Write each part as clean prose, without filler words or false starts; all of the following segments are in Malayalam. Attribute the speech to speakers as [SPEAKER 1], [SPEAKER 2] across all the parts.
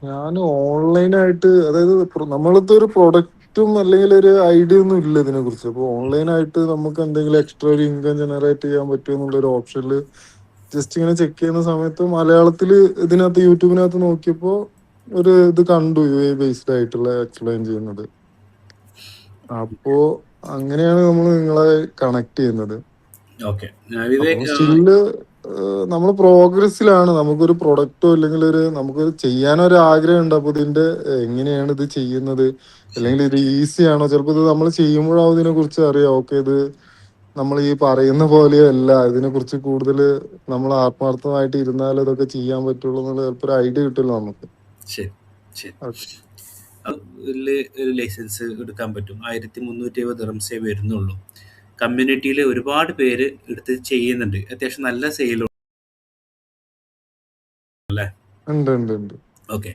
[SPEAKER 1] ഞാൻ ഓൺലൈനായിട്ട് അതായത് നമ്മളത്തെ ഒരു പ്രൊഡക്റ്റും അല്ലെങ്കിൽ ഒരു ഐഡിയ ഒന്നും ഇല്ല ഇതിനെ കുറിച്ച്. അപ്പൊ ഓൺലൈനായിട്ട് നമുക്ക് എന്തെങ്കിലും എക്സ്ട്രാ ഒരു ഇൻകം ജനറേറ്റ് ചെയ്യാൻ പറ്റുമോ എന്നുള്ള ഒരു ഓപ്ഷനിൽ ജസ്റ്റ് ഇങ്ങനെ ചെക്ക് ചെയ്യുന്ന സമയത്ത് മലയാളത്തില് ഇതിനകത്ത് യൂട്യൂബിനകത്ത് നോക്കിയപ്പോ ഒരു ഇത് കണ്ടു, യു എ ബേസ്ഡ് ആയിട്ടുള്ള എക്സ്പ്ലെയിൻ ചെയ്യുന്നത്. അപ്പോ അങ്ങനെയാണ് നമ്മൾ നിങ്ങളെ കണക്ട് ചെയ്യുന്നത്.
[SPEAKER 2] ഓക്കെ
[SPEAKER 1] അപ്പൊ
[SPEAKER 2] വിവേക്,
[SPEAKER 1] സ്റ്റില്ല് നമ്മൾ പ്രോഗ്രസ്സിലാണ്. നമുക്കൊരു പ്രൊഡക്റ്റോ അല്ലെങ്കിൽ നമുക്കൊരു ചെയ്യാനൊരു ആഗ്രഹം ഉണ്ട്. അപ്പൊ ഇതിന്റെ എങ്ങനെയാണ് ഇത് ചെയ്യുന്നത്,
[SPEAKER 2] ശരി
[SPEAKER 1] അല്ലെങ്കിൽ ഇത് ഈസി ആണോ? ചിലപ്പോൾ ഇത് നമ്മൾ ചെയ്യുമ്പോഴാവും ഇതിനെ കുറിച്ച് അറിയാം. ഓക്കെ, ഇത് നമ്മൾ ഈ പറയുന്ന പോലെയല്ല, ഇതിനെ കുറിച്ച് കൂടുതൽ നമ്മൾ ആത്മാർത്ഥമായിട്ട് ഇരുന്നാൽ ഇതൊക്കെ ചെയ്യാൻ പറ്റുള്ളൂ എന്നുള്ള ചിലപ്പോൾ ഒരു ഐഡിയ കിട്ടില്ല നമുക്ക്.
[SPEAKER 2] ശരി ശരി.
[SPEAKER 1] ഓക്കെ.
[SPEAKER 2] അതിൽ ഒരു ലൈസൻസ് എടുക്കാൻ പറ്റും. 1370 ദിറംസേ വരുന്നുള്ളൂ. കമ്മ്യൂണിറ്റിയിൽ ഒരുപാട് പേര് എടുത്ത് ചെയ്യുന്നുണ്ട്. അത്യാവശ്യം നല്ല സെയിലും അല്ലേ?
[SPEAKER 1] ഉണ്ട് ഉണ്ട് ഉണ്ട്.
[SPEAKER 2] ഓക്കെ.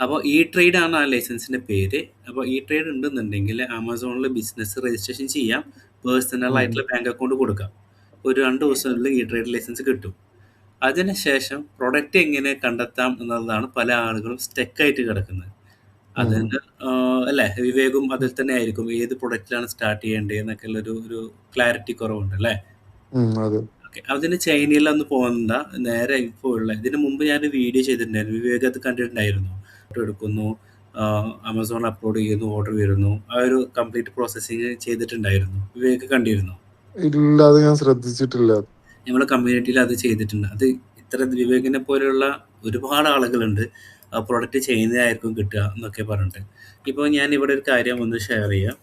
[SPEAKER 2] അപ്പോൾ ഇ ട്രേഡ് ആണ് ആ ലൈസൻസിൻ്റെ പേര്. അപ്പോൾ ഇ ട്രേഡ് ഉണ്ടെന്നുണ്ടെങ്കിൽ ആമസോണിൽ ബിസിനസ് രജിസ്ട്രേഷൻ ചെയ്യാം. പേഴ്സണൽ
[SPEAKER 1] ഉം.
[SPEAKER 2] ആയിട്ടുള്ള ബാങ്ക് അക്കൗണ്ട് കൊടുക്കാം. ഒരു 2 ദിവസത്തിനുള്ളിൽ ഇ ട്രേഡ് ലൈസൻസ് കിട്ടും. അതിനുശേഷം പ്രൊഡക്റ്റ് എങ്ങനെ കണ്ടെത്താം എന്നുള്ളതാണ് പല ആളുകളും സ്റ്റക്കായിട്ട് കിടക്കുന്നത്.
[SPEAKER 1] ഉം.
[SPEAKER 2] അതിന് അല്ലേ, വിവേകും അതിൽ തന്നെ ആയിരിക്കും. ഏത് പ്രൊഡക്റ്റിലാണ് സ്റ്റാർട്ട് ചെയ്യേണ്ടത് എന്നൊക്കെയുള്ള ഒരു ക്ലാരിറ്റി കുറവുണ്ട് അല്ലേ?
[SPEAKER 1] അതെ.
[SPEAKER 2] ഓക്കെ. അതിന് ചൈനയിലൊന്നും പോകണ്ട. നേരെ ഇപ്പോൾ ഉള്ള ഇതിന് മുമ്പ് ഞാൻ വീഡിയോ ചെയ്തിട്ടുണ്ടായിരുന്നു. വിവേക് അത് കണ്ടിട്ടുണ്ടായിരുന്നു. ഫോട്ടോ എടുക്കുന്നു, ആമസോണിൽ അപ്ലോഡ് ചെയ്യുന്നു, ഓർഡർ വരുന്നു. ആ ഒരു കംപ്ലീറ്റ് പ്രോസസ്സിങ് ചെയ്തിട്ടുണ്ടായിരുന്നു. വിവേക് കണ്ടിരുന്നു.
[SPEAKER 1] ഇല്ല, അത് ഞാൻ ശ്രദ്ധിച്ചിട്ടില്ല.
[SPEAKER 2] നമ്മുടെ കമ്മ്യൂണിറ്റിയിൽ അത് ചെയ്തിട്ടുണ്ട്. അത് ഇത്ര വിവേകിനെ പോലെയുള്ള ഒരുപാട് ആളുകളുണ്ട്. ആ പ്രൊഡക്റ്റ് ചെയ്യുന്നതായിരിക്കും കിട്ടുക എന്നൊക്കെ പറഞ്ഞിട്ട്. ഇപ്പോൾ ഞാൻ ഇവിടെ ഒരു കാര്യം ഒന്ന് ഷെയർ ചെയ്യാം.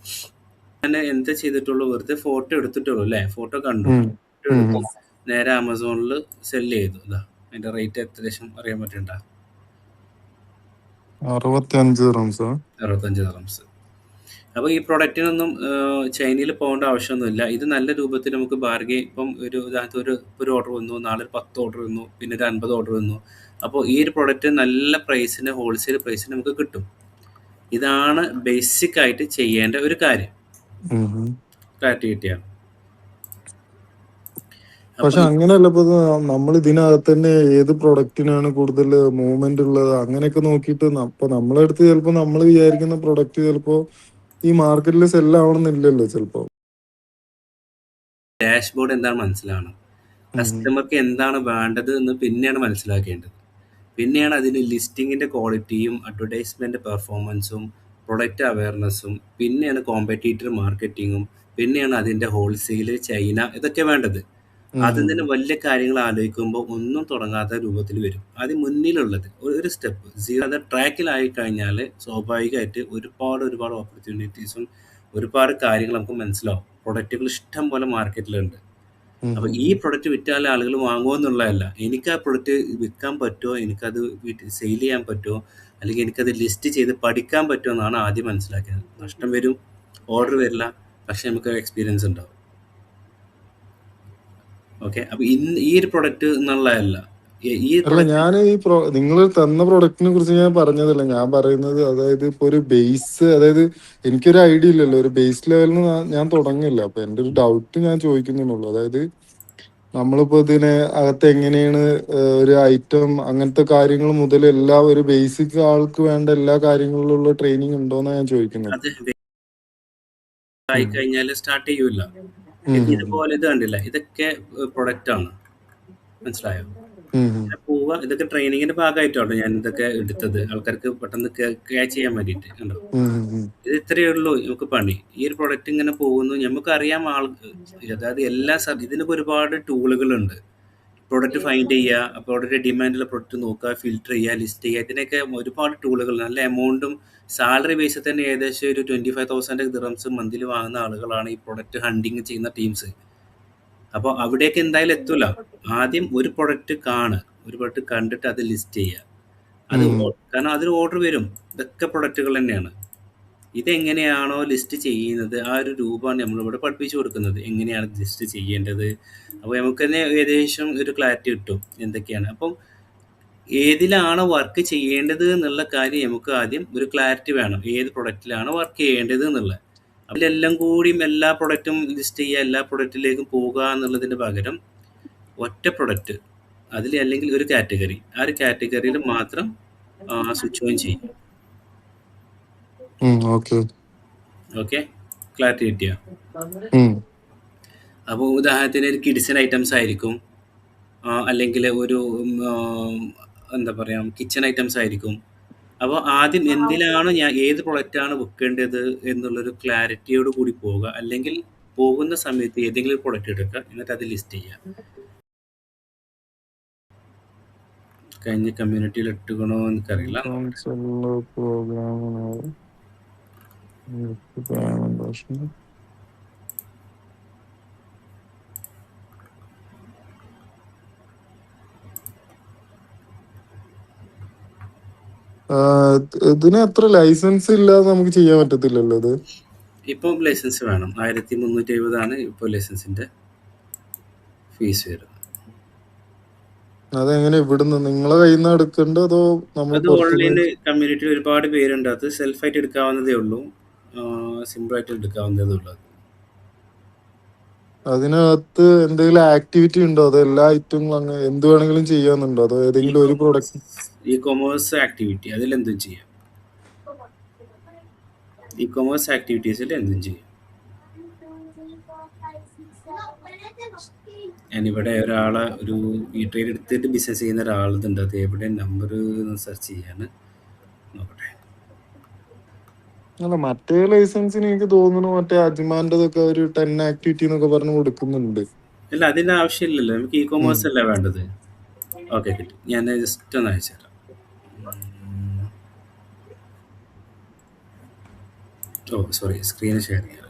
[SPEAKER 2] ഞാൻ എന്താ ചെയ്തിട്ടുള്ളൂ, വെറുതെ ഫോട്ടോ എടുത്തിട്ടുള്ളൂ അല്ലേ? ഫോട്ടോ കണ്ടു,
[SPEAKER 1] ഉം.
[SPEAKER 2] ഫോട്ടോ
[SPEAKER 1] ഉം.
[SPEAKER 2] എടുത്തു, നേരെ ആമസോണിൽ സെല് ചെയ്തു. ഇതാ അതിൻ്റെ റേറ്റ് ഏകദേശം അറിയാൻ പറ്റണ്ട.
[SPEAKER 1] 65 റംസാ.
[SPEAKER 2] 65 ദിറംസ്. അപ്പോൾ ഈ പ്രൊഡക്റ്റിനൊന്നും ചൈനയിൽ പോകേണ്ട ആവശ്യമൊന്നുമില്ല. ഇത് നല്ല രൂപത്തിൽ നമുക്ക് ബാർഗെയിൻ, ഇപ്പം ഒരു ഓർഡർ വന്നു, നാളെ ഒരു 10 ഓർഡർ വന്നു, പിന്നെ ഒരു 50 ഓർഡർ വന്നു. അപ്പോൾ ഈ ഒരു പ്രൊഡക്റ്റ് നല്ല പ്രൈസിന്, ഹോൾസെയിൽ പ്രൈസിന് നമുക്ക് കിട്ടും. ഇതാണ് ബേസിക് ആയിട്ട് ചെയ്യേണ്ട ഒരു കാര്യം. ക്ലാരിറ്റി കിട്ടിയാണ്.
[SPEAKER 1] പക്ഷെ
[SPEAKER 2] അപ്പോൾ
[SPEAKER 1] അങ്ങനെയല്ല, ഇപ്പൊ നമ്മൾ ഇതിനകത്ത് തന്നെ ഏത് പ്രൊഡക്റ്റിനാണ് കൂടുതൽ മൂവ്മെന്റ് ഉള്ളത് അങ്ങനെയൊക്കെ നോക്കിയിട്ട് അപ്പൊ നമ്മളെ അടുത്ത് ചിലപ്പോ നമ്മൾ വിചാരിക്കുന്ന പ്രൊഡക്റ്റ് ചിലപ്പോ ഈ മാർക്കറ്റിൽ സെല്ലാവണമെന്നില്ലല്ലോ ചിലപ്പോ.
[SPEAKER 2] ഡാഷ്ബോർഡ് എന്താണ് മനസ്സിലാണ്.
[SPEAKER 1] ഉം.
[SPEAKER 2] കസ്റ്റമർക്ക് എന്താണ് വേണ്ടത് എന്ന് പിന്നെയാണ് മനസ്സിലാക്കേണ്ടത്. പിന്നെയാണ് അതിന് ലിസ്റ്റിങ്ങിൻ്റെ ക്വാളിറ്റിയും അഡ്വർടൈസ്മെൻറ്റ് പെർഫോമൻസും പ്രൊഡക്റ്റ് അവയർനെസ്സും പിന്നെയാണ് കോമ്പറ്റീറ്റർ മാർക്കറ്റിങ്ങും പിന്നെയാണ് അതിൻ്റെ ഹോൾസെയിൽ, ചൈന, ഇതൊക്കെ വേണ്ടത്. ആദ്യം തന്നെ വലിയ കാര്യങ്ങൾ ആലോചിക്കുമ്പോൾ ഒന്നും തുടങ്ങാത്ത രൂപത്തിൽ വരും. ആദ്യം മുന്നിലുള്ളത് ഒരു സ്റ്റെപ്പ് സീറോ അത് ട്രാക്കിലായി കഴിഞ്ഞാൽ സ്വാഭാവികമായിട്ട് ഒരുപാട് ഓപ്പർച്യൂണിറ്റീസും ഒരുപാട് കാര്യങ്ങൾ നമുക്ക് മനസ്സിലാവും. പ്രൊഡക്റ്റുകൾ ഇഷ്ടം പോലെ മാർക്കറ്റിലുണ്ട്. അപ്പോൾ ഈ പ്രൊഡക്റ്റ് വിറ്റാൽ ആളുകൾ വാങ്ങുമോ എന്നുള്ളതല്ല, എനിക്ക് ആ പ്രൊഡക്റ്റ് വിൽക്കാൻ പറ്റുമോ, എനിക്കത് സെയിൽ ചെയ്യാൻ പറ്റുമോ, അല്ലെങ്കിൽ എനിക്കത് ലിസ്റ്റ് ചെയ്ത് പഠിക്കാൻ പറ്റുമോ എന്നാണ് ആദ്യം മനസ്സിലാക്കിയത്. നഷ്ടം വരും, ഓർഡർ വരില്ല, പക്ഷെ നമുക്ക് എക്സ്പീരിയൻസ് ഉണ്ടാവും. ഓക്കെ. അപ്പോൾ ഈ ഒരു പ്രൊഡക്റ്റ് എന്നുള്ളതല്ല, ഈ
[SPEAKER 1] അല്ല,
[SPEAKER 2] പ്രൊഡക്റ്റ്
[SPEAKER 1] ഞാൻ ഈ നിങ്ങൾ തന്ന പ്രൊഡക്റ്റിനെ കുറിച്ച് ഞാൻ പറഞ്ഞതല്ല. ഞാൻ പറയുന്നത് അതായത് ഇപ്പൊ ഒരു ബേസ്, അതായത് എനിക്കൊരു ഐഡിയ ഇല്ലല്ലോ, ഒരു ബേസ് ലെവലിൽ നിന്ന് ഞാൻ തുടങ്ങില്ല. അപ്പൊ എന്റെ ഒരു ഡൗട്ട് ഞാൻ ചോദിക്കുന്നുള്ളൂ. അതായത് നമ്മളിപ്പോ ഇതിനെ അകത്ത് എങ്ങനെയാണ് ഒരു ഐറ്റം അങ്ങനത്തെ കാര്യങ്ങൾ മുതൽ എല്ലാ ഒരു ബേസിക് ആൾക്ക് വേണ്ട എല്ലാ കാര്യങ്ങളിലുള്ള ട്രെയിനിങ് ഉണ്ടോന്നാ ഞാൻ ചോദിക്കുന്നത്.
[SPEAKER 2] അത് ആയി കഴിഞ്ഞാൽ സ്റ്റാർട്ട് ചെയ്യൂല. ഇതുപോലെ ഇത് കണ്ടില്ല, ഇതൊക്കെ പ്രൊഡക്റ്റ് ആണ്. മനസ്സിലായോ? ഇങ്ങനെ പോവുക. ഇതൊക്കെ ട്രെയിനിങ്ങിന്റെ ഭാഗമായിട്ടാണ് ഞാൻ ഇതൊക്കെ എടുത്തത്, ആൾക്കാർക്ക് പെട്ടെന്ന് ക്യാച്ച് ചെയ്യാൻ വേണ്ടിയിട്ട്. കണ്ടോ, ഇത് ഇത്രയേ ഉള്ളൂ നമുക്ക് പണി. ഈ ഒരു പ്രൊഡക്റ്റ് ഇങ്ങനെ പോകുന്നു, നമുക്കറിയാം അതായത് ഇതിനൊക്കെ ഒരുപാട് ടൂളുകളുണ്ട്. പ്രൊഡക്റ്റ് ഫൈൻഡ് ചെയ്യുക, പ്രൊഡക്റ്റ് ഡിമാൻഡുള്ള പ്രൊഡക്റ്റ് നോക്കുക, ഫിൽറ്റർ ചെയ്യുക, ലിസ്റ്റ് ചെയ്യുക, ഇതിനൊക്കെ ഒരുപാട് ടൂളുകൾ. നല്ല എമൗണ്ടും സാലറി ബേസിൽ തന്നെ ഏകദേശം ഒരു 25,000 ദിറംസ് മന്തിൽ വാങ്ങുന്ന ആളുകളാണ് ഈ പ്രൊഡക്റ്റ് ഹണ്ടിങ് ചെയ്യുന്ന ടീംസ്. അപ്പോൾ അവിടേക്ക് എന്തായാലും എത്തൂല. ആദ്യം ഒരു പ്രൊഡക്റ്റ് ഒരു പ്രൊഡക്റ്റ് കണ്ടിട്ട് അത് ലിസ്റ്റ് ചെയ്യുക. കാരണം അതിൽ ഓർഡർ വരും. ഇതൊക്കെ പ്രൊഡക്റ്റുകൾ തന്നെയാണ്. ഇതെങ്ങനെയാണോ ലിസ്റ്റ് ചെയ്യുന്നത് ആ ഒരു രൂപമാണ് നമ്മളിവിടെ പഠിപ്പിച്ചു കൊടുക്കുന്നത്, എങ്ങനെയാണ് ലിസ്റ്റ് ചെയ്യേണ്ടത്. അപ്പോൾ നമുക്ക് തന്നെ ഏകദേശം ഒരു ക്ലാരിറ്റി കിട്ടും എന്തൊക്കെയാണ്. അപ്പം ഏതിലാണ് വർക്ക് ചെയ്യേണ്ടത് എന്നുള്ള കാര്യം നമുക്ക് ആദ്യം ഒരു ക്ലാരിറ്റി വേണം. ഏത് പ്രൊഡക്റ്റിലാണ് വർക്ക് ചെയ്യേണ്ടത് എന്നുള്ളത്. അതിലെല്ലാം കൂടിയും എല്ലാ പ്രൊഡക്റ്റും ലിസ്റ്റ് ചെയ്യുക, എല്ലാ പ്രൊഡക്റ്റിലേക്കും പോകുക എന്നുള്ളതിന് പകരം ഒറ്റ പ്രൊഡക്റ്റ്, അതിൽ അല്ലെങ്കിൽ ഒരു കാറ്റഗറി, ആ ഒരു കാറ്റഗറിയിൽ മാത്രം സ്വിച്ച് ഓൺ ചെയ്യും.
[SPEAKER 1] ഓക്കെ.
[SPEAKER 2] ഓക്കെ, ക്ലാരിറ്റി കിട്ടിയോ? അപ്പോൾ ഉദാഹരണത്തിന് ഒരു കിഡ്സിൻ ഐറ്റംസ് ആയിരിക്കും, അല്ലെങ്കിൽ ഒരു എന്താ പറയുക കിച്ചൺ ഐറ്റംസ് ആയിരിക്കും. അപ്പോൾ ആദ്യം എന്തിനാണ് ഞാൻ ഏത് പ്രൊഡക്റ്റാണ് വെക്കേണ്ടത് എന്നുള്ളൊരു ക്ലാരിറ്റിയോട് കൂടി പോവുക. അല്ലെങ്കിൽ പോകുന്ന സമയത്ത് ഏതെങ്കിലും ഒരു പ്രൊഡക്റ്റ് എടുക്കുക, എന്നിട്ട് അത് ലിസ്റ്റ് ചെയ്യുക. കഴിഞ്ഞ കമ്മ്യൂണിറ്റിയിൽ ഇട്ടുകണോ എനിക്കറിയില്ല.
[SPEAKER 1] ഇതിന് എത്ര ലൈസൻസ് ഇല്ലാതെ നമുക്ക് ചെയ്യാൻ പറ്റത്തില്ലല്ലോ ഇത്.
[SPEAKER 2] ഇപ്പം ലൈസൻസ് വേണം. 1370 ഇപ്പോൾ ലൈസൻസിന്റെ ഫീസ് വരുന്നത്.
[SPEAKER 1] അതെങ്ങനെ ഇവിടുന്ന് നിങ്ങളെ കയ്യിൽ നിന്ന് എടുക്കണ്ടോ അതോ നമ്മൾ
[SPEAKER 2] അത് ഓൺലൈനിൽ കമ്മ്യൂണിറ്റിയിൽ ഒരുപാട് പേരുണ്ട്. അത് സെൽഫായിട്ട് എടുക്കാവുന്നതേ ഉള്ളൂ, സിമ്പിളായിട്ട് എടുക്കാവുന്നതേ ഉള്ളൂ.
[SPEAKER 1] അതിനകത്ത് എന്തെങ്കിലും ആക്ടിവിറ്റി ഉണ്ടോ അതോ എല്ലാ ഐറ്റങ്ങളും അങ്ങനെ എന്ത് വേണമെങ്കിലും ചെയ്യാന്നുണ്ടോ അതോ ഏതെങ്കിലും ഒരു പ്രോഡക്റ്റ്?
[SPEAKER 2] ഇ കൊമേഴ്സ് ആക്ടിവിറ്റി അതിലെന്തും ചെയ്യാം. ഇ കൊമേഴ്സ് ആക്ടിവിറ്റീസിൽ എന്തും ചെയ്യും. ഞാനിവിടെ ഒരാളെ ഒരു ഈ ട്രേഡ് എടുത്തിട്ട് ബിസിനസ് ചെയ്യുന്ന ഒരാളുണ്ട്. അത് എവിടെ നമ്പർ സെർച്ച് ചെയ്യാണ്, നോക്കട്ടെ.
[SPEAKER 1] അല്ല, മറ്റേ ലൈസൻസിന് എനിക്ക് തോന്നുന്നു മറ്റേ അജ്മാൻ്റെതൊക്കെ ഒരു 10 ആക്ടിവിറ്റി എന്നൊക്കെ പറഞ്ഞ് കൊടുക്കുന്നുണ്ട്.
[SPEAKER 2] അല്ല, അതിൻ്റെ ആവശ്യമില്ലല്ലോ, നമുക്ക് ഇ കൊമേഴ്സ് അല്ലേ വേണ്ടത്. ഓക്കെ, കിട്ടി. ഞാൻ ജസ്റ്റ് ഒന്ന് അയച്ചുതരാം. സോറി, സ്ക്രീൻ ഷെയർ ചെയ്യാം.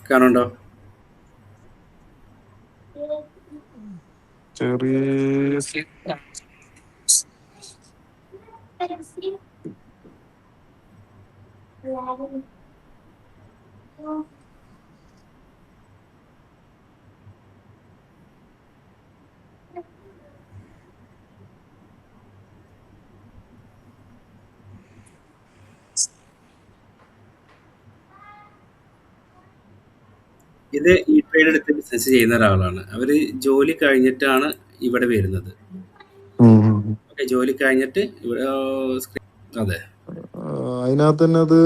[SPEAKER 2] കാണുന്നുണ്ടോ?
[SPEAKER 1] ചെറിയ
[SPEAKER 2] ഇത് ഈ ട്രേഡ് എടുത്ത് ബിസിനസ് ചെയ്യുന്ന ഒരാളാണ്. അവര് ജോലി കഴിഞ്ഞിട്ടാണ് ഇവിടെ വരുന്നത്. ഓക്കെ, ജോലി കഴിഞ്ഞിട്ട് ഇവിടെ അതെ,
[SPEAKER 1] അതിനകത്ത് തന്നെ അത്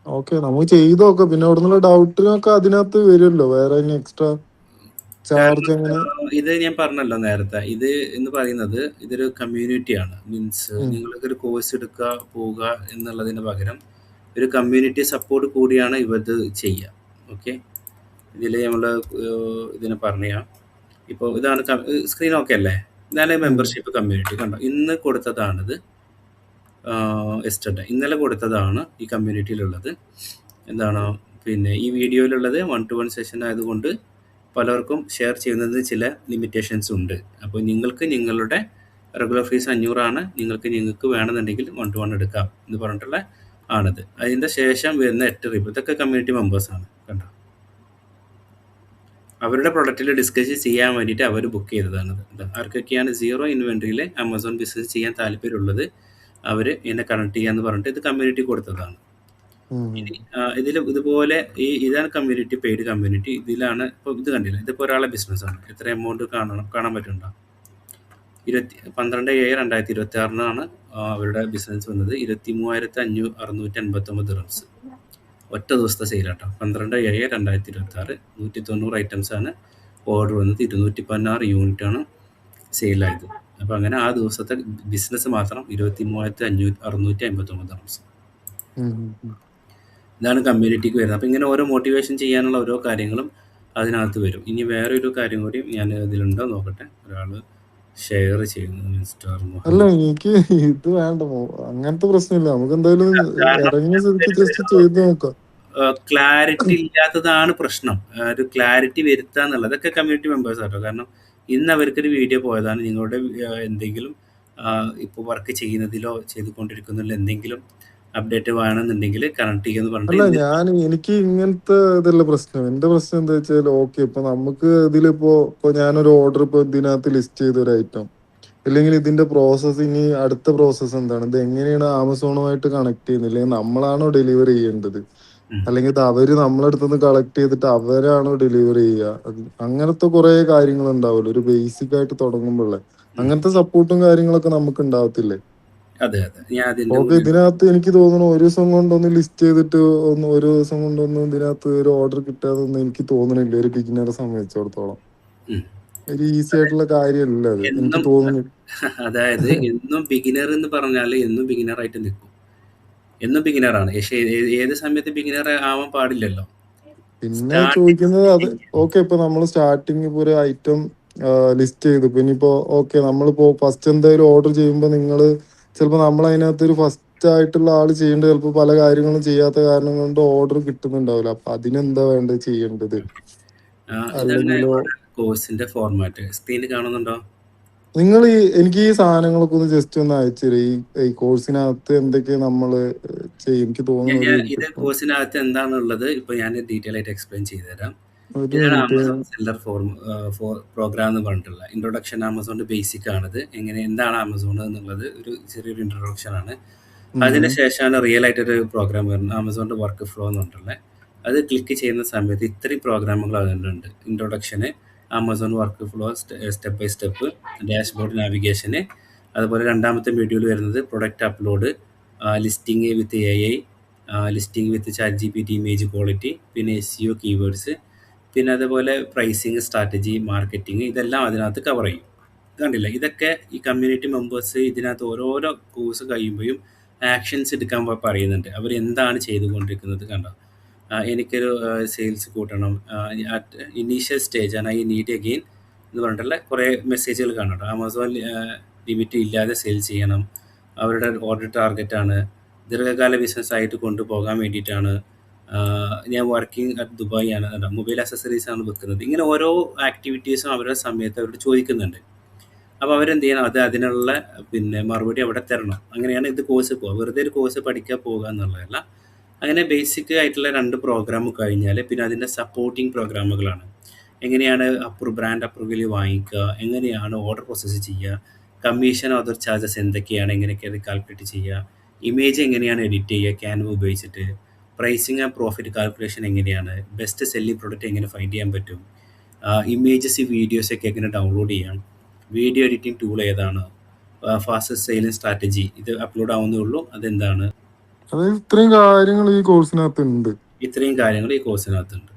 [SPEAKER 1] ഓക്കെ നമുക്ക് ചെയ്ത് നോക്കാം. പിന്നെ അവിടെ നിന്നുള്ള ഡൗട്ടിനൊക്കെ അതിനകത്ത് വരുമല്ലോ, വേറെ എക്സ്ട്രാ ചാർജ് അങ്ങനെ.
[SPEAKER 2] ഇത് ഞാൻ പറഞ്ഞല്ലോ നേരത്തെ, ഇത് എന്ന് പറയുന്നത് ഇതൊരു കമ്മ്യൂണിറ്റിയാണ്. മീൻസ് നിങ്ങൾക്ക് ഒരു കോഴ്സ് എടുക്കുക പോവുക എന്നുള്ളതിന് പകരം ഒരു കമ്മ്യൂണിറ്റി സപ്പോർട്ട് കൂടിയാണ് ഇവത് ചെയ്യുക. ഓക്കെ, ഇതിൽ നമ്മൾ ഇതിനെ പറഞ്ഞാൽ ഇപ്പോൾ ഇതാണ് സ്ക്രീൻ ഓക്കെ അല്ലേ? ഇതാണ് മെമ്പർഷിപ്പ് കമ്മ്യൂണിറ്റി. കണ്ടോ, ഇന്ന് കൊടുത്തതാണിത്. എസ്റ്റർഡേ ഇന്നലെ കൊടുത്തതാണ് ഈ കമ്മ്യൂണിറ്റിയിലുള്ളത്. എന്താണ് പിന്നെ ഈ വീഡിയോയിലുള്ളത് 1-to-1 സെഷൻ ആയതുകൊണ്ട് പലർക്കും ഷെയർ ചെയ്യുന്നതിന് ചില ലിമിറ്റേഷൻസ് ഉണ്ട്. അപ്പോൾ നിങ്ങൾക്ക് നിങ്ങളുടെ റെഗുലർ ഫീസ് 500 നിങ്ങൾക്ക് വേണമെന്നുണ്ടെങ്കിൽ 1-to-1 എടുക്കാം എന്ന് പറഞ്ഞിട്ടുള്ള ആണിത്. അതിൻ്റെ ശേഷം വരുന്ന 8 റിപ്പ് ഇതൊക്കെ കമ്മ്യൂണിറ്റി മെമ്പേഴ്സാണ്. കണ്ടോ, അവരുടെ പ്രൊഡക്റ്റിൽ ഡിസ്കസ് ചെയ്യാൻ വേണ്ടിയിട്ട് അവർ ബുക്ക് ചെയ്തതാണത്. ആർക്കൊക്കെയാണ് 0 ഇൻവെൻട്രിയിൽ ആമസോൺ ബിസിനസ് ചെയ്യാൻ താല്പര്യമുള്ളത് അവർ എന്നെ കണക്ട് ചെയ്യാന്ന് പറഞ്ഞിട്ട് ഇത് കമ്മ്യൂണിറ്റി കൊടുത്തതാണ്. ഇതിൽ ഇതുപോലെ ഇതാണ് കമ്മ്യൂണിറ്റി, പെയ്ഡ് കമ്മ്യൂണിറ്റി. ഇതിലാണ് ഇപ്പോൾ ഇത് കണ്ടില്ല, ഇതിപ്പോൾ ഒരാളെ ബിസിനസ്സാണ്. എത്ര എമൗണ്ട് കാണാൻ പറ്റുന്നുണ്ടോ? 12/7/2026 അവരുടെ ബിസിനസ് വന്നത് 23,689 ദിർഹംസ്. ഒറ്റ ദിവസത്തെ സെയിലാട്ടോ. 12/7/2026 190 ഐറ്റംസാണ് ഓർഡർ വന്നത്. 216 യൂണിറ്റാണ് സെയിലായത്. അപ്പോൾ അങ്ങനെ ആ ദിവസത്തെ ബിസിനസ് മാത്രം 23,659 ദിർഹംസ്. ഇതാണ് കമ്മ്യൂണിറ്റിക്ക് വരുന്നത്. അപ്പോൾ ഇങ്ങനെ ഓരോ മോട്ടിവേഷൻ ചെയ്യാനുള്ള ഓരോ കാര്യങ്ങളും അതിനകത്ത് വരും. ഇനി വേറൊരു കാര്യം കൂടി ഞാൻ ഇതിലുണ്ടോ നോക്കട്ടെ. ഒരാൾ ഷെയർ ചെയ്യുന്നു, മിസ്റ്റർ മുഹമ്മദ്.
[SPEAKER 1] അല്ല, എനിക്ക് ഇത് വേണ്ട, അങ്ങനത്തെ പ്രശ്നമില്ല. നമുക്ക് എന്തായാലും ഇറങ്ങിയ സ്ഥിതിക്ക് ജസ്റ്റ് ചെയ്ത് നോക്കാം.
[SPEAKER 2] ക്ലാരിറ്റി ഇല്ലാത്തതാണ് പ്രശ്നം. ഒരു ക്ലാരിറ്റി വരുത്തുക എന്നുള്ളത് അതൊക്കെ കമ്മ്യൂണിറ്റി മെമ്പേഴ്സ് ആട്ടോ. കാരണം ഇന്ന് അവർക്കൊരു വീഡിയോ പോയതാണ്, നിങ്ങളുടെ എന്തെങ്കിലും ഇപ്പോൾ വർക്ക് ചെയ്യുന്നതിലോ ചെയ്തുകൊണ്ടിരിക്കുന്നതിലോ എന്തെങ്കിലും അപ്ഡേറ്റ് വേണമെന്നുണ്ടെങ്കിൽ കണക്ട് ചെയ്യുമെന്ന് പറഞ്ഞിട്ട്.
[SPEAKER 1] എനിക്ക് ഇങ്ങനത്തെ ഇതല്ല പ്രശ്നം. എന്റെ പ്രശ്നം എന്താ വെച്ചാൽ, ഓക്കെ ഇപ്പൊ നമുക്ക് ഇതിലിപ്പോ ഞാനൊരു ഓർഡർ ഇപ്പൊ ഇതിനകത്ത് ലിസ്റ്റ് ചെയ്ത ഒരു ഐറ്റം, അല്ലെങ്കിൽ ഇതിന്റെ പ്രോസസ്, ഇനി അടുത്ത പ്രോസസ്സ് എന്താണ്, ഇത് എങ്ങനെയാണ് ആമസോണുമായിട്ട് കണക്ട് ചെയ്യുന്നത്, അല്ലെങ്കിൽ നമ്മളാണോ ഡെലിവറി ചെയ്യേണ്ടത്, അല്ലെങ്കിൽ ഇത് അവര് നമ്മളടുത്തുനിന്ന് കളക്ട് ചെയ്തിട്ട് അവരാണോ ഡെലിവറി ചെയ്യുക, അങ്ങനത്തെ കുറെ കാര്യങ്ങൾ ഉണ്ടാവുമല്ലോ ഒരു ബേസിക് ആയിട്ട് തുടങ്ങുമ്പോഴേ. അങ്ങനത്തെ സപ്പോർട്ടും കാര്യങ്ങളൊക്കെ നമുക്ക് ഉണ്ടാവത്തില്ലേ?
[SPEAKER 2] അതെ അതെ, ഞാൻ അതിന്റെ
[SPEAKER 1] ഓക്കെ, ഇതിനകത്ത് എനിക്ക് തോന്നുന്നു ഒരു ദിവസം കൊണ്ടൊന്ന് ലിസ്റ്റ് ചെയ്തിട്ട് ഒരു ദിവസം കൊണ്ടൊന്നും ഇതിനകത്ത് ഒരു ഓർഡർ കിട്ടാതൊന്നും എനിക്ക് തോന്നുന്നില്ല ഒരു ബിഗിനറെ സംബന്ധിച്ചിടത്തോളം. ഒരു ഈസി ആയിട്ടുള്ള കാര്യമല്ല അത് എനിക്ക്
[SPEAKER 2] എന്നും
[SPEAKER 1] തോന്നുന്നു.
[SPEAKER 2] അതായത് എന്നും ബിഗിനർ എന്ന് പറഞ്ഞാൽ എന്നും ബിഗിനർ ആയിട്ട് നിൽക്കും. എന്നും ബിഗിനറാണ്, പക്ഷേ ഏത് സമയത്ത് ബിഗിനർ ആവാൻ പാടില്ലല്ലോ.
[SPEAKER 1] പിന്നെ ചോദിക്കുന്നത് അത്
[SPEAKER 2] സ്റ്റാർട്ടിങ്
[SPEAKER 1] ഓക്കെ, ഇപ്പൊ നമ്മൾ സ്റ്റാർട്ടിങ് ഇപ്പൊ ഒരു ഐറ്റം ലിസ്റ്റ് ചെയ്തു. പിന്നെ ഇപ്പോ ഓക്കെ നമ്മളിപ്പോ ഫസ്റ്റ് എന്തായാലും ഓർഡർ ചെയ്യുമ്പോൾ നിങ്ങള് ചിലപ്പോൾ നമ്മൾ അതിനകത്ത് ഒരു ഫസ്റ്റ് ആയിട്ടുള്ള ആള് ചെയ്യേണ്ടത് ചിലപ്പോൾ പല കാര്യങ്ങളും ചെയ്യാത്ത കാരണം കൊണ്ട് ഓർഡർ കിട്ടുന്നുണ്ടാവില്ല. അപ്പൊ അതിനെന്താ വേണ്ടത് ചെയ്യേണ്ടത്?
[SPEAKER 2] ഇതാണ്
[SPEAKER 1] അല്ലെങ്കിലോ
[SPEAKER 2] കോഴ്സിന്റെ ഫോർമാറ്റ്. സ്ക്രീനിൽ കാണുന്നുണ്ടോ?
[SPEAKER 1] നിങ്ങൾ എനിക്ക് ഈ സാധനങ്ങളൊക്കെ ഒന്ന് ജസ്റ്റ് ഒന്ന് അയച്ചു തരും. ഈ കോഴ്സിനകത്ത് എന്തൊക്കെ നമ്മള് ചെയ്യും. എനിക്ക് തോന്നുന്നു
[SPEAKER 2] ഇത് കോഴ്സിനകത്ത് എന്താണുള്ളത് ഇപ്പൊ ഞാൻ ഡീറ്റെയിൽ ആയിട്ട് എക്സ്പ്ലെയിൻ ചെയ്തുതരാം.
[SPEAKER 1] ഒരു
[SPEAKER 2] ഇതാണ്
[SPEAKER 1] മിനിറ്റ്.
[SPEAKER 2] ആമസോൺ സെല്ലർ പ്രോഗ്രാം എന്ന് പറഞ്ഞിട്ടുള്ള ഇൻട്രൊഡക്ഷൻ. ആമസോണിന്റെ ബേസിക് ആണിത്. എന്താണ് ആമസോൺ എന്നുള്ളത് ഒരു ചെറിയൊരു ഇൻട്രൊഡക്ഷൻ ആണ്. അതിനുശേഷമാണ് റിയൽ ആയിട്ടൊരു പ്രോഗ്രാം വരുന്നത്, ആമസോണിന്റെ വർക്ക് ഫ്ലോ എന്ന് പറഞ്ഞിട്ടുള്ളത്. അത് ക്ലിക്ക് ചെയ്യുന്ന സമയത്ത് ഇത്രയും പ്രോഗ്രാമുകൾ അതിലുണ്ട്. ഇൻട്രൊഡക്ഷന്, Amazon workflow step by step, dashboard നാവിഗേഷന്, അതുപോലെ രണ്ടാമത്തെ മൊഡ്യൂൾ വരുന്നത് product upload, listing with AI, listing with ChatGPT image quality, പിന്നെ SEO കീവേഡ്സ്, പിന്നെ അതുപോലെ പ്രൈസിങ് സ്ട്രാറ്റജി, മാർക്കറ്റിംഗ്, ഇതെല്ലാം അതിനകത്ത് കവർ ചെയ്യും. കണ്ടില്ല, ഇതൊക്കെ ഈ കമ്മ്യൂണിറ്റി മെമ്പേഴ്സ് ഇതിനകത്ത് ഓരോരോ കോഴ്സ് കഴിയുമ്പോഴും ആക്ഷൻസ് എടുക്കാൻ പറയുന്നുണ്ട്. അവർ എന്താണ് ചെയ്തുകൊണ്ടിരിക്കുന്നത് കണ്ടോ. എനിക്കൊരു സെയിൽസ് കൂട്ടണം, ഇനീഷ്യൽ സ്റ്റേജ് ആണ്, ഐ നീഡ് അഗെയിൻ എന്ന് പറഞ്ഞിട്ടുള്ള കുറേ മെസ്സേജുകൾ കാണും. ആമസോൺ ലിമിറ്റ് ഇല്ലാതെ സെയിൽ ചെയ്യണം, അവരുടെ ഓർഡർ ടാർഗറ്റാണ്, ദീർഘകാല ബിസിനസ് ആയിട്ട് കൊണ്ടുപോകാൻ വേണ്ടിയിട്ടാണ്, ഞാൻ വർക്കിംഗ് അറ്റ് ദുബായ് ആണ്, മൊബൈൽ അക്സസറീസ് ആണ് വെക്കുന്നത്. ഇങ്ങനെ ഓരോ ആക്ടിവിറ്റീസും അവരുടെ സമയത്ത് അവരോട് ചോദിക്കുന്നുണ്ട്. അപ്പോൾ അവരെന്ത് ചെയ്യണം, അതിനുള്ള മറുപടി അവിടെ തരണം. അങ്ങനെയാണ് ഇത് കോഴ്സ് പോകുക. വെറുതെ ഒരു കോഴ്സ് പഠിക്കാൻ പോകുക എന്നുള്ളതല്ല. അങ്ങനെ ബേസിക് ആയിട്ടുള്ള 2 പ്രോഗ്രാം കഴിഞ്ഞാൽ പിന്നെ അതിൻ്റെ സപ്പോർട്ടിങ് പ്രോഗ്രാമുകളാണ്. എങ്ങനെയാണ് ബ്രാൻഡ് അപ്രൂവൽ വാങ്ങിക്കുക, എങ്ങനെയാണ് ഓർഡർ പ്രോസസ്സ് ചെയ്യുക, കമ്മീഷൻ അതർ ചാർജസ് എന്തൊക്കെയാണ്, എങ്ങനെയൊക്കെയാണ് കാൽക്കുലേറ്റ് ചെയ്യുക, ഇമേജ് എങ്ങനെയാണ് എഡിറ്റ് ചെയ്യുക ക്യാൻവ ഉപയോഗിച്ചിട്ട്, പ്രൈസിങ് ആൻഡ് പ്രോഫിറ്റ് കാൽക്കുലേഷൻ എങ്ങനെയാണ്, ബെസ്റ്റ് സെല്ലിംഗ് പ്രൊഡക്റ്റ് എങ്ങനെ ഫൈൻഡ് ചെയ്യാൻ പറ്റും, ഇമേജസ് വീഡിയോസൊക്കെ എങ്ങനെ ഡൗൺലോഡ് ചെയ്യാം, വീഡിയോ എഡിറ്റിംഗ് ടൂൾ ഏതാണ്, ഫാസ്റ്റസ്റ്റ് സെയിലിംഗ് സ്ട്രാറ്റജി, ഇത് അപ്ലോഡ് ആവുന്നേ ഉള്ളൂ, അതെന്താണ്.
[SPEAKER 1] അതായത് ഇത്രയും കാര്യങ്ങൾ ഈ കോഴ്സിനകത്ത് ഉണ്ട്.
[SPEAKER 2] ഇത്രയും കാര്യങ്ങൾ ഈ കോഴ്സിനകത്തുണ്ട്.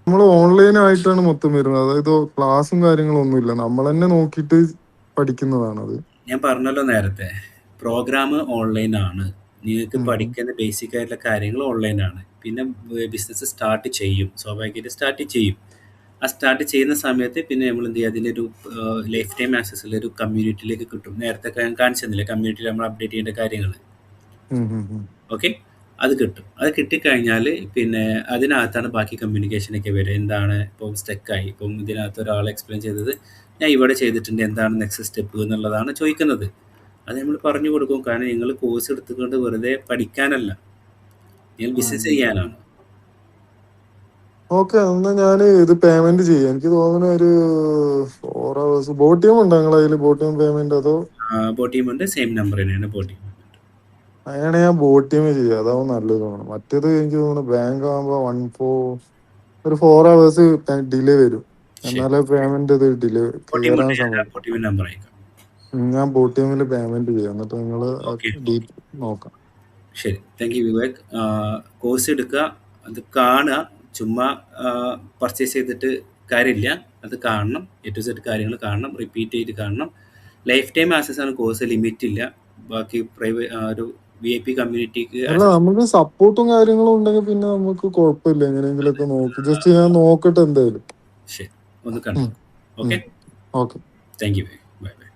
[SPEAKER 1] നമ്മൾ ഓൺലൈൻ ആയിട്ടാണ് മൊത്തം വരുന്നത്. അതായത് ക്ലാസ്സും കാര്യങ്ങളും ഒന്നുമില്ല, നമ്മൾ തന്നെ നോക്കിയിട്ട് പഠിക്കുന്നതാണത്.
[SPEAKER 2] ഞാൻ പറഞ്ഞല്ലോ നേരത്തെ, പ്രോഗ്രാം ഓൺലൈൻ ആണ്. നിങ്ങൾക്ക് പഠിക്കുന്ന ബേസിക് ആയിട്ടുള്ള കാര്യങ്ങൾ ഓൺലൈനാണ്. പിന്നെ ബിസിനസ് സ്റ്റാർട്ട് ചെയ്യും, സ്വാഭാവികമായിട്ട് സ്റ്റാർട്ട് ചെയ്യും. ആ സ്റ്റാർട്ട് ചെയ്യുന്ന സമയത്ത് പിന്നെ നമ്മൾ എന്ത് ചെയ്യുക, അതിൻ്റെ ഒരു ലൈഫ് ടൈം ആക്സസിൽ ഒരു കമ്മ്യൂണിറ്റിയിലേക്ക് കിട്ടും. നേരത്തെ ഞാൻ കാണിച്ചു തന്നില്ലേ, കമ്മ്യൂണിറ്റിയിൽ നമ്മൾ അപ്ഡേറ്റ് ചെയ്യേണ്ട കാര്യങ്ങൾ. ഓക്കെ, അത് കിട്ടും. അത് കിട്ടിക്കഴിഞ്ഞാൽ പിന്നെ അതിനകത്താണ് ബാക്കി കമ്മ്യൂണിക്കേഷനൊക്കെ വരിക. എന്താണ് ഇപ്പം സ്റ്റക്കായി, ഇപ്പം ഇതിനകത്ത് ഒരാൾ എക്സ്പ്ലെയിൻ ചെയ്തത് ഞാൻ ഇവിടെ ചെയ്തിട്ടുണ്ട്, എന്താണ് നെക്സ്റ്റ് സ്റ്റെപ്പ് എന്നുള്ളതാണ് ചോദിക്കുന്നത്. അത് നമ്മൾ പറഞ്ഞു കൊടുക്കും. കാരണം നിങ്ങൾ കോഴ്സ് എടുത്തുകൊണ്ട് വെറുതെ പഠിക്കാനല്ല, നിങ്ങൾ ബിസിനസ് ചെയ്യാനാണ്.
[SPEAKER 1] ഓക്കെ, എന്നാ ഞാൻ ഇത് പേയ്മെന്റ് ചെയ്യാം. എനിക്ക് തോന്നുന്നു ഒരു 4 hours ബോട്ടിയം ഉണ്ടോ നിങ്ങളെ കയ്യിൽ? ബോട്ടിയം പേയ്മെന്റ് അതോ?
[SPEAKER 2] ബോട്ടിയുമുണ്ട്, സെയിം നമ്പർ തന്നെയാണ് ബോട്ടിയം.
[SPEAKER 1] അങ്ങനെ ഞാൻ ബോട്ടിയമേ ചെയ്യാം, അതാവും നല്ലത് തോന്നുന്നു. മറ്റേത് എനിക്ക് തോന്നുന്നു ബാങ്ക് ആകുമ്പോ ഒരു 4 hours ഡിലേ വരും. എന്നാലേ പേയ്മെന്റ് ഡിലേ ക്ലിയർ ആവാൻ സമയം.
[SPEAKER 2] നമ്പർ അയക്കാം.
[SPEAKER 1] ഞാൻ ബോട്ടിയമിൽ പേയ്മെന്റ് ചെയ്യാം, എന്നിട്ട് നിങ്ങൾ നോക്കാം.
[SPEAKER 2] ശരി, താങ്ക് യു വിവേക്. കോഴ്സ് എടുക്കുക, അത് കാണുക. ചുമ്മാ പർച്ചേസ് ചെയ്തിട്ട് കാര്യമില്ല, അത് കാണണം. A to Z കാര്യങ്ങൾ കാണണം, റിപ്പീറ്റ് ചെയ്ത് കാണണം. ലൈഫ് ടൈം ആക്സസ് ആണ് കോഴ്സ്, ലിമിറ്റ് ഇല്ല. ബാക്കി ഒരു VIP കമ്മ്യൂണിറ്റിക്ക്
[SPEAKER 1] അല്ല, നമുക്ക് സപ്പോർട്ടും കാര്യങ്ങളും ഉണ്ടെങ്കിൽ പിന്നെ നമുക്ക് കുഴപ്പമില്ല. എങ്ങനെയെങ്കിലൊക്കെ നോക്കി ജസ്റ്റ് ഞാൻ നോക്കട്ടെ എന്തായാലും.
[SPEAKER 2] ശരി, ഒന്ന് കണ്ടു. Okay,
[SPEAKER 1] okay,
[SPEAKER 2] thank you. Bye bye.